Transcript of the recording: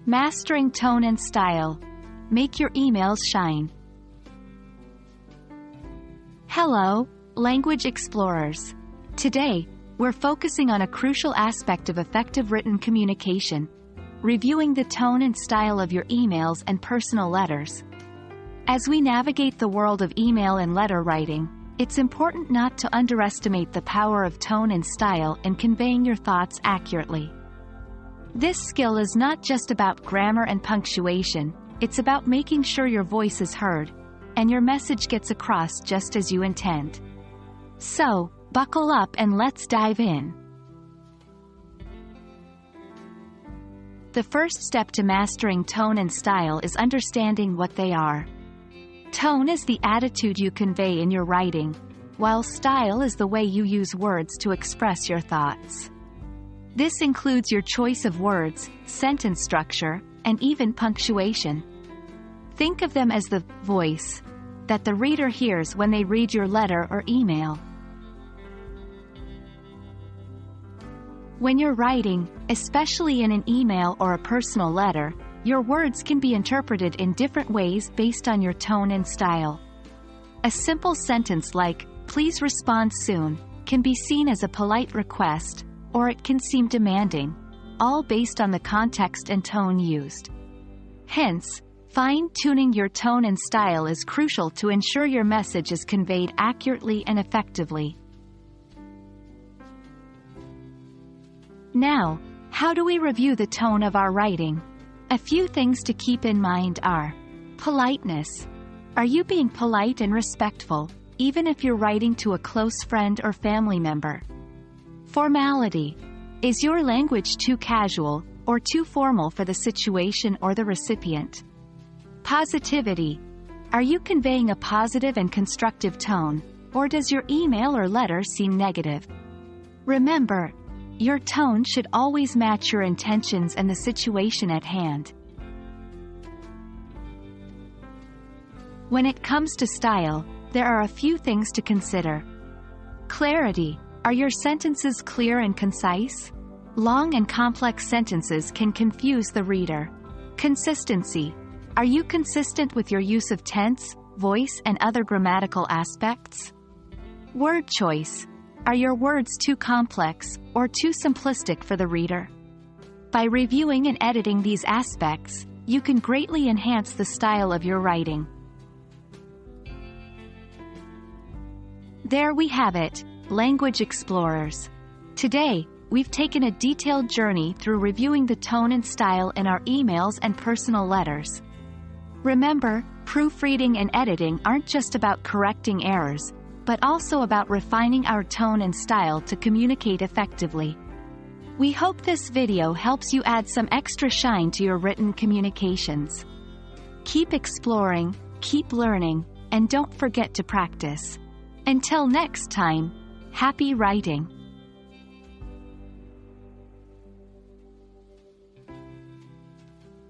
Mastering tone and style. Make your emails shine. Hello, language explorers. Today, we're focusing on a crucial aspect of effective written communication, reviewing the tone and style of your emails and personal letters. As we navigate the world of email and letter writing, it's important not to underestimate the power of tone and style in conveying your thoughts accurately. This skill is not just about grammar and punctuation, it's about making sure your voice is heard, and your message gets across just as you intend. So, buckle up and let's dive in. The first step to mastering tone and style is understanding what they are. Tone is the attitude you convey in your writing, while style is the way you use words to express your thoughts. This includes your choice of words, sentence structure, and even punctuation. Think of them as the voice that the reader hears when they read your letter or email. When you're writing, especially in an email or a personal letter, your words can be interpreted in different ways based on your tone and style. A simple sentence like, "Please respond soon," can be seen as a polite request, or it can seem demanding, all based on the context and tone used. Hence, fine-tuning your tone and style is crucial to ensure your message is conveyed accurately and effectively. Now, how do we review the tone of our writing? A few things to keep in mind are: politeness. Are you being polite and respectful, even if you're writing to a close friend or family member? Formality. Is your language too casual, or too formal for the situation or the recipient? Positivity. Are you conveying a positive and constructive tone, or does your email or letter seem negative? Remember, your tone should always match your intentions and the situation at hand. When it comes to style, there are a few things to consider. Clarity. Are your sentences clear and concise? Long and complex sentences can confuse the reader. Consistency. Are you consistent with your use of tense, voice, and other grammatical aspects? Word choice. Are your words too complex, or too simplistic for the reader? By reviewing and editing these aspects, you can greatly enhance the style of your writing. There we have it, language explorers. Today, we've taken a detailed journey through reviewing the tone and style in our emails and personal letters. Remember, proofreading and editing aren't just about correcting errors, but also about refining our tone and style to communicate effectively. We hope this video helps you add some extra shine to your written communications. Keep exploring, keep learning, and don't forget to practice. Until next time, happy writing!